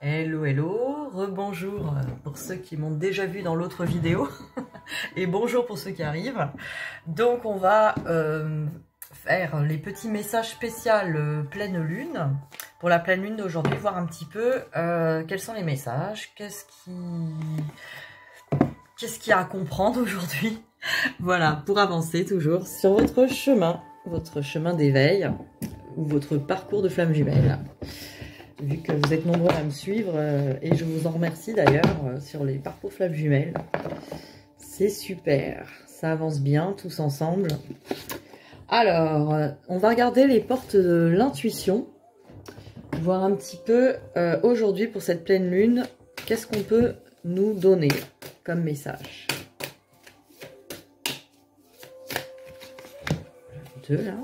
Hello, hello, rebonjour pour ceux qui m'ont déjà vu dans l'autre vidéo et bonjour pour ceux qui arrivent. Donc on va faire les petits messages spéciaux pleine lune, pour la pleine lune d'aujourd'hui, voir un petit peu quels sont les messages, qu'est-ce qu'il y a à comprendre aujourd'hui. Voilà, pour avancer toujours sur votre chemin d'éveil ou votre parcours de flamme jumelle. Vu que vous êtes nombreux à me suivre, et je vous en remercie d'ailleurs sur les parcours flammes jumelles. C'est super, ça avance bien tous ensemble. Alors, on va regarder les portes de l'intuition, voir un petit peu aujourd'hui pour cette pleine lune, qu'est-ce qu'on peut nous donner comme message. Deux là.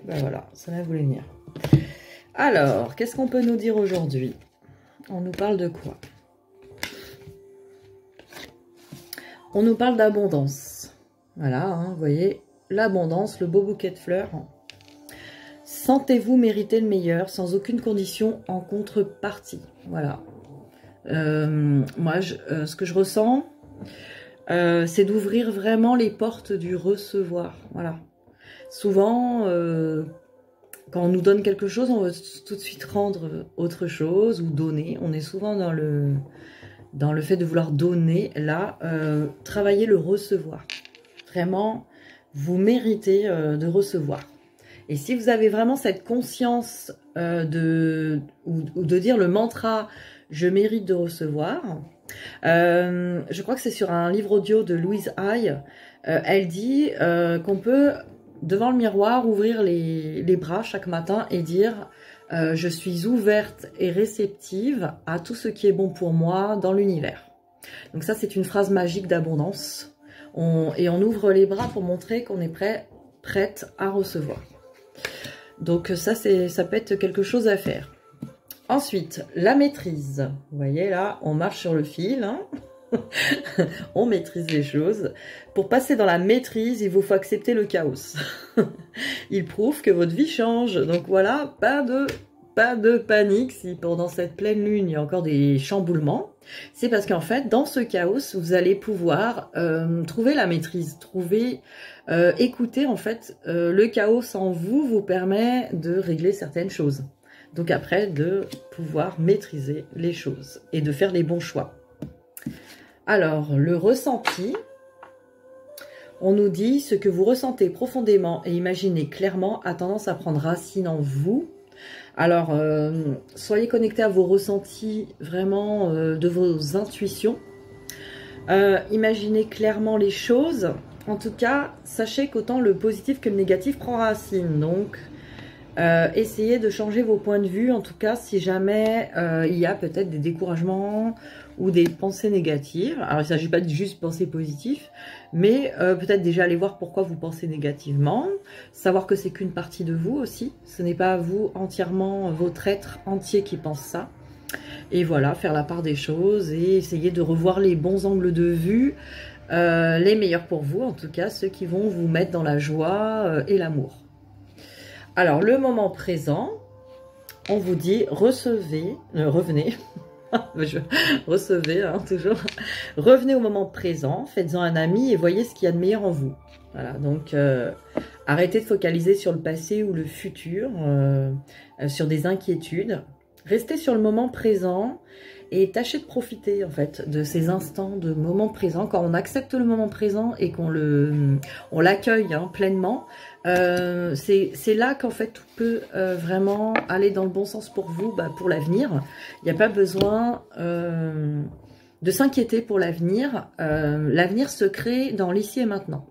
Ben voilà, ça va vous venir. Alors, qu'est-ce qu'on peut nous dire aujourd'hui? On nous parle de quoi? On nous parle d'abondance. Voilà, hein, vous voyez, l'abondance, le beau bouquet de fleurs. Sentez-vous mériter le meilleur sans aucune condition en contrepartie. Voilà. Moi, ce que je ressens, c'est d'ouvrir vraiment les portes du recevoir. Voilà. Souvent, quand on nous donne quelque chose, on veut tout de suite rendre autre chose ou donner. On est souvent dans le fait de vouloir donner. Là, travailler le recevoir. Vraiment, vous méritez de recevoir. Et si vous avez vraiment cette conscience ou de dire le mantra « je mérite de recevoir », je crois que c'est sur un livre audio de Louise Hay. Elle dit qu'on peut... devant le miroir, ouvrir les bras chaque matin et dire je suis ouverte et réceptive à tout ce qui est bon pour moi dans l'univers. Donc ça, c'est une phrase magique d'abondance. Et on ouvre les bras pour montrer qu'on est prête à recevoir. Donc ça peut être quelque chose à faire. Ensuite, la maîtrise. Vous voyez là, on marche sur le fil, hein. On maîtrise les choses. Pour passer dans la maîtrise, il vous faut accepter le chaos. Il prouve que votre vie change. Donc voilà, pas de panique si pendant cette pleine lune, il y a encore des chamboulements. C'est parce qu'en fait, dans ce chaos, vous allez pouvoir trouver la maîtrise, écouter en fait, le chaos en vous vous permet de régler certaines choses. Donc après, de pouvoir maîtriser les choses et de faire les bons choix. Alors, le ressenti, on nous dit ce que vous ressentez profondément et imaginez clairement a tendance à prendre racine en vous. Alors, soyez connectés à vos ressentis, vraiment de vos intuitions. Imaginez clairement les choses. En tout cas, sachez qu'autant le positif que le négatif prend racine. Donc, essayez de changer vos points de vue, en tout cas si jamais il y a peut-être des découragements ou des pensées négatives. Alors il ne s'agit pas de juste penser positif, mais peut-être déjà aller voir pourquoi vous pensez négativement, savoir que c'est qu'une partie de vous aussi, ce n'est pas vous entièrement, votre être entier qui pense ça. Et voilà, faire la part des choses et essayer de revoir les bons angles de vue, les meilleurs pour vous, en tout cas ceux qui vont vous mettre dans la joie et l'amour. Alors, le moment présent, on vous dit revenez, recevez, hein, toujours, revenez au moment présent, faites-en un ami et voyez ce qu'il y a de meilleur en vous. Voilà, donc arrêtez de focaliser sur le passé ou le futur, sur des inquiétudes. Restez sur le moment présent et tâchez de profiter en fait de ces instants de moment présent. Quand on accepte le moment présent et qu'on l'accueille hein, pleinement, c'est là qu'en fait tout peut vraiment aller dans le bon sens pour vous, pour l'avenir. Il n'y a pas besoin de s'inquiéter pour l'avenir. L'avenir se crée dans l'ici et maintenant.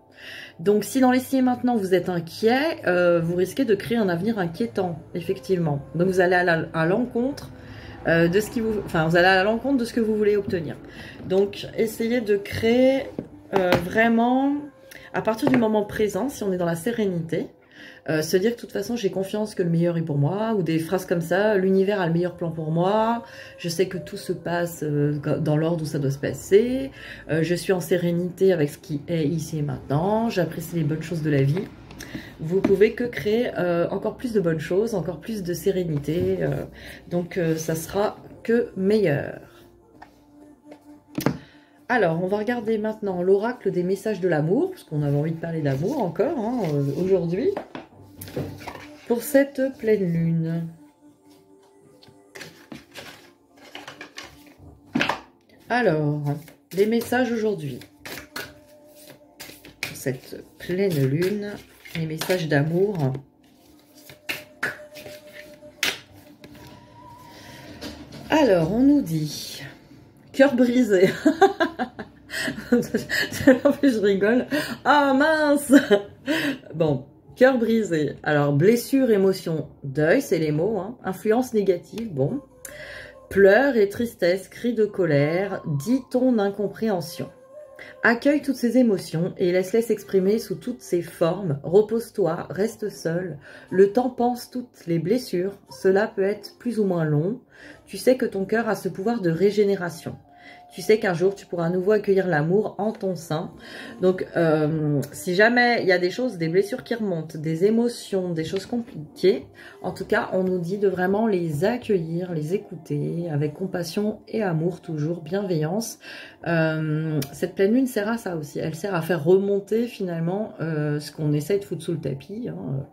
Donc si dans l'ici et maintenant vous êtes inquiet, vous risquez de créer un avenir inquiétant, effectivement. Donc vous allez à l'encontre de ce qui vous allez à l'encontre de ce que vous voulez obtenir. Donc essayez de créer vraiment à partir du moment présent, si on est dans la sérénité, se dire que de toute façon j'ai confiance que le meilleur est pour moi, ou des phrases comme ça, l'univers a le meilleur plan pour moi, je sais que tout se passe dans l'ordre où ça doit se passer, je suis en sérénité avec ce qui est ici et maintenant, j'apprécie les bonnes choses de la vie. vous pouvez que créer encore plus de bonnes choses, encore plus de sérénité. Donc ça sera que meilleur. Alors, on va regarder maintenant l'oracle des messages de l'amour, parce qu'on avait envie de parler d'amour encore hein, aujourd'hui, pour cette pleine lune. Alors, les messages aujourd'hui, pour cette pleine lune, les messages d'amour. Alors, on nous dit... Cœur brisé. En plus, je rigole. Ah mince. Bon, cœur brisé. Alors, blessure, émotion, deuil, c'est les mots. Hein. Influence négative, bon. Pleurs et tristesse, cris de colère, dis ton incompréhension. Accueille toutes ces émotions et laisse-les s'exprimer sous toutes ces formes. Repose-toi, reste seul. Le temps pense toutes les blessures. Cela peut être plus ou moins long. Tu sais que ton cœur a ce pouvoir de régénération. Tu sais qu'un jour, tu pourras à nouveau accueillir l'amour en ton sein. Donc, si jamais il y a des choses, des blessures qui remontent, des émotions, des choses compliquées, en tout cas, on nous dit de vraiment les accueillir, les écouter avec compassion et amour, toujours, bienveillance. Cette pleine lune sert à ça aussi. Elle sert à faire remonter finalement ce qu'on essaie de foutre sous le tapis. Hein.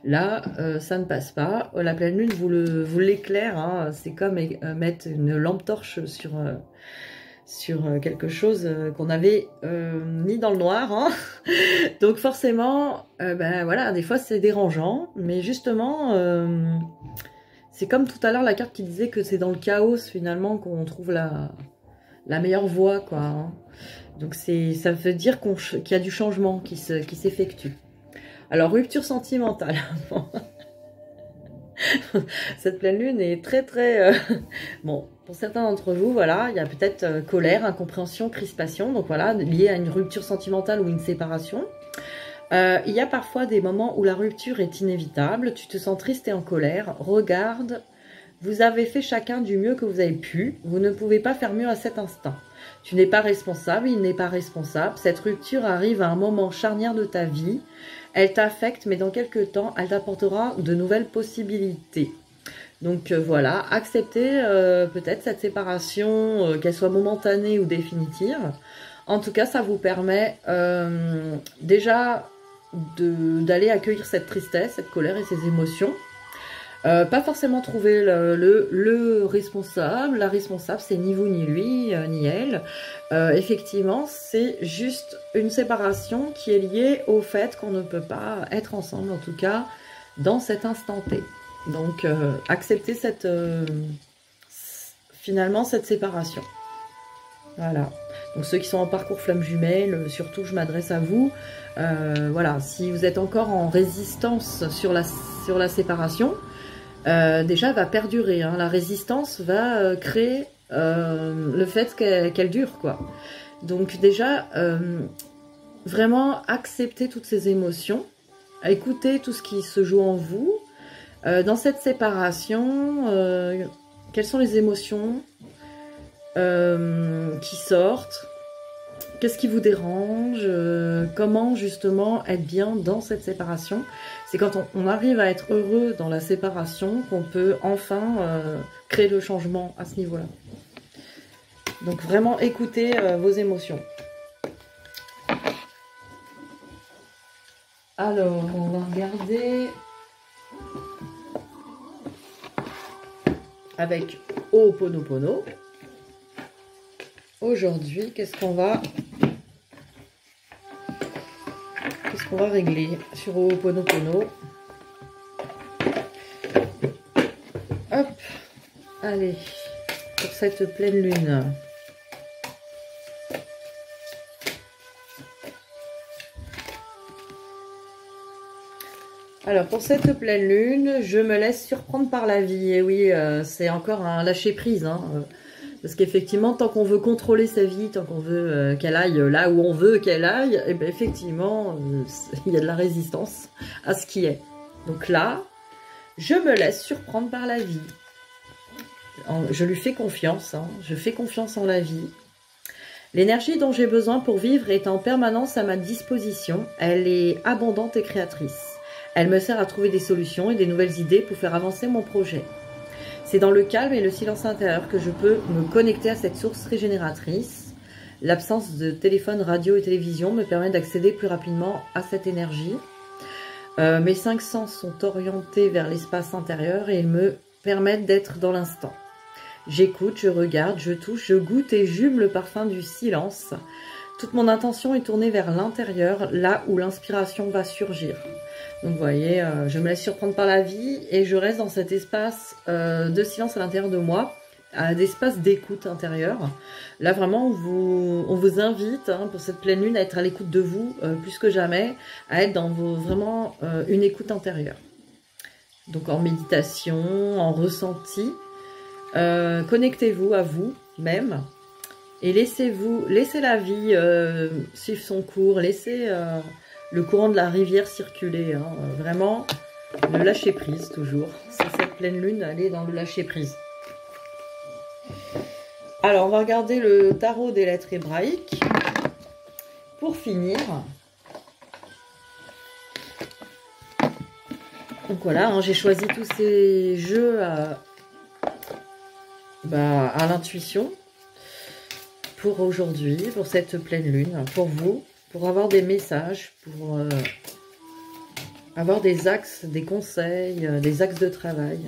Là, ça ne passe pas. La pleine lune vous l'éclaire. Hein. C'est comme mettre une lampe torche sur quelque chose qu'on avait mis dans le noir. Hein. Donc forcément, ben voilà, des fois c'est dérangeant, mais justement, c'est comme tout à l'heure la carte qui disait que c'est dans le chaos finalement qu'on trouve la meilleure voie, quoi. Hein. Donc ça veut dire qu'il y a du changement qui s'effectue. Alors, rupture sentimentale. Cette pleine lune est très... Bon, pour certains d'entre vous, voilà, il y a peut-être colère, incompréhension, crispation, donc voilà, lié à une rupture sentimentale ou une séparation. Il y a parfois des moments où la rupture est inévitable, tu te sens triste et en colère, regarde, vous avez fait chacun du mieux que vous avez pu, vous ne pouvez pas faire mieux à cet instant. Tu n'es pas responsable, il n'est pas responsable, cette rupture arrive à un moment charnière de ta vie, elle t'affecte, mais dans quelques temps, elle t'apportera de nouvelles possibilités. Donc voilà, accepter peut-être cette séparation, qu'elle soit momentanée ou définitive. En tout cas, ça vous permet déjà d'aller accueillir cette tristesse, cette colère et ces émotions. Pas forcément trouver le responsable. La responsable, c'est ni vous, ni lui, ni elle. Effectivement, c'est juste une séparation qui est liée au fait qu'on ne peut pas être ensemble, en tout cas, dans cet instant T. Donc, accepter finalement cette séparation. Voilà. Donc, ceux qui sont en parcours flamme jumelle, surtout, je m'adresse à vous. Voilà, si vous êtes encore en résistance sur la séparation, déjà elle va perdurer, hein. La résistance va créer le fait qu'elle dure, quoi. Donc déjà, vraiment accepter toutes ces émotions, écouter tout ce qui se joue en vous. Dans cette séparation, quelles sont les émotions qui sortent? Qu'est-ce qui vous dérange? Comment justement être bien dans cette séparation? C'est quand on arrive à être heureux dans la séparation qu'on peut enfin créer le changement à ce niveau-là. Donc vraiment écoutez vos émotions. Alors, on va regarder avec Ho'oponopono. Aujourd'hui, qu'est-ce qu'on va régler sur Ho'oponopono? Hop, allez, pour cette pleine lune. Alors, pour cette pleine lune, je me laisse surprendre par la vie. Et oui, c'est encore un lâcher-prise, hein. Parce qu'effectivement, tant qu'on veut contrôler sa vie, tant qu'on veut qu'elle aille là où on veut qu'elle aille, et bien effectivement, il y a de la résistance à ce qui est. Donc là, je me laisse surprendre par la vie. Je lui fais confiance, hein, je fais confiance en la vie. L'énergie dont j'ai besoin pour vivre est en permanence à ma disposition. Elle est abondante et créatrice. Elle me sert à trouver des solutions et des nouvelles idées pour faire avancer mon projet. C'est dans le calme et le silence intérieur que je peux me connecter à cette source régénératrice. L'absence de téléphone, radio et télévision me permet d'accéder plus rapidement à cette énergie. Mes 5 sens sont orientés vers l'espace intérieur et ils me permettent d'être dans l'instant. J'écoute, je regarde, je touche, je goûte et j'hume le parfum du silence. Toute mon attention est tournée vers l'intérieur, là où l'inspiration va surgir. Donc vous voyez, je me laisse surprendre par la vie et je reste dans cet espace de silence à l'intérieur de moi, d'espace d'écoute intérieure. Là vraiment, on vous invite pour cette pleine lune à être à l'écoute de vous plus que jamais, à être dans vraiment une écoute intérieure. Donc en méditation, en ressenti, connectez-vous à vous-même et laissez la vie suivre son cours, laissez le courant de la rivière circuler. Vraiment, le lâcher prise toujours. C'est cette pleine lune, elle est dans le lâcher prise. Alors, on va regarder le tarot des lettres hébraïques. Pour finir. Donc voilà, j'ai choisi tous ces jeux à l'intuition pour aujourd'hui, pour cette pleine lune, pour vous, pour avoir des messages, pour avoir des axes, des conseils, des axes de travail.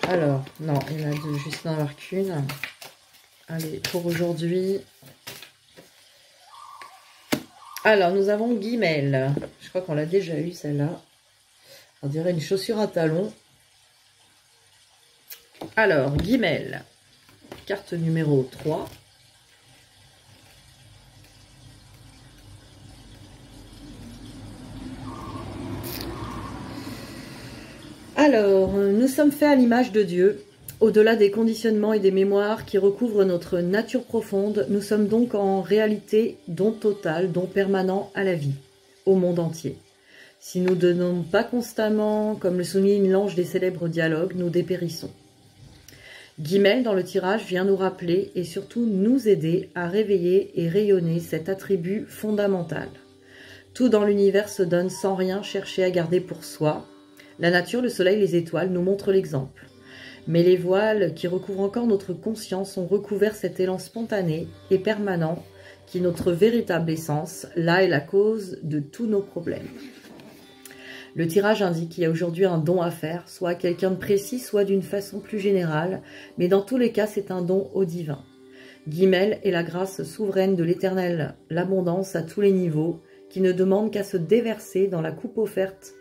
Alors, non, il y en a deux, juste n'en avoir qu'une. Allez, pour aujourd'hui. Alors, nous avons Guimel. Je crois qu'on l'a déjà eu, celle-là. On dirait une chaussure à talons. Alors, Guimel. Carte numéro 3. Alors, nous sommes faits à l'image de Dieu. Au-delà des conditionnements et des mémoires qui recouvrent notre nature profonde, nous sommes donc en réalité don total, don permanent à la vie, au monde entier. Si nous ne donnons pas constamment, comme le souligne l'ange des célèbres dialogues, nous dépérissons. Guimel, dans le tirage, vient nous rappeler et surtout nous aider à réveiller et rayonner cet attribut fondamental. Tout dans l'univers se donne sans rien chercher à garder pour soi. La nature, le soleil, les étoiles nous montrent l'exemple. Mais les voiles qui recouvrent encore notre conscience ont recouvert cet élan spontané et permanent qui est notre véritable essence. Là est la cause de tous nos problèmes. Le tirage indique qu'il y a aujourd'hui un don à faire, soit à quelqu'un de précis, soit d'une façon plus générale, mais dans tous les cas, c'est un don au divin. Guimel est la grâce souveraine de l'Éternel, l'abondance à tous les niveaux, qui ne demande qu'à se déverser dans la coupe offerte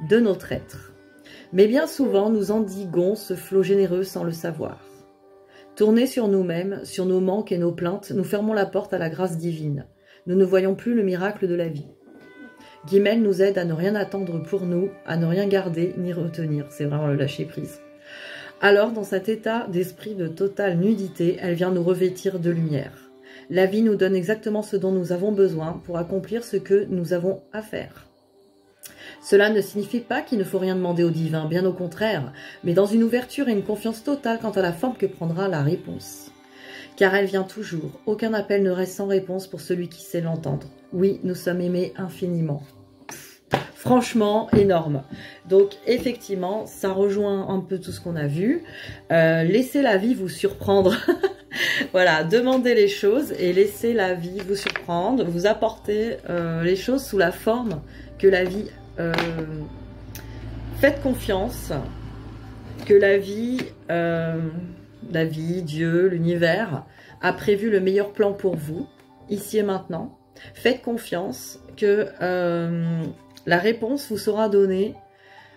de notre être. Mais bien souvent, nous endiguons ce flot généreux sans le savoir. Tournés sur nous-mêmes, sur nos manques et nos plaintes, nous fermons la porte à la grâce divine. Nous ne voyons plus le miracle de la vie. Guimel nous aide à ne rien attendre pour nous, à ne rien garder ni retenir. C'est vraiment le lâcher-prise. Alors, dans cet état d'esprit de totale nudité, elle vient nous revêtir de lumière. La vie nous donne exactement ce dont nous avons besoin pour accomplir ce que nous avons à faire. Cela ne signifie pas qu'il ne faut rien demander au divin, bien au contraire, mais dans une ouverture et une confiance totale quant à la forme que prendra la réponse. Car elle vient toujours, aucun appel ne reste sans réponse pour celui qui sait l'entendre. Oui, nous sommes aimés infiniment. Franchement, énorme. Donc, effectivement, ça rejoint un peu tout ce qu'on a vu. Laissez la vie vous surprendre. Voilà, demandez les choses et laissez la vie vous surprendre, vous apporter les choses sous la forme que la vie... faites confiance que la vie, Dieu, l'univers a prévu le meilleur plan pour vous, ici et maintenant. Faites confiance que la réponse vous sera donnée,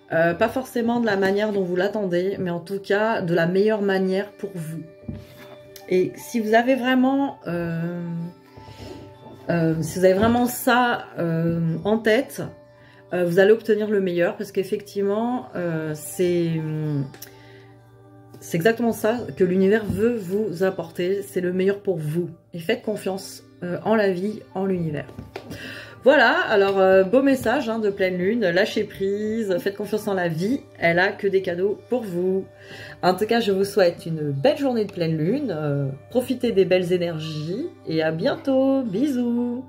pas forcément de la manière dont vous l'attendez, mais en tout cas de la meilleure manière pour vous. Et si vous avez vraiment, ça en tête, vous allez obtenir le meilleur parce qu'effectivement, c'est exactement ça que l'univers veut vous apporter. C'est le meilleur pour vous. Et faites confiance en la vie, en l'univers. Voilà, alors beau message de pleine lune, lâchez prise, faites confiance en la vie, elle a que des cadeaux pour vous. En tout cas, je vous souhaite une belle journée de pleine lune, profitez des belles énergies et à bientôt, bisous.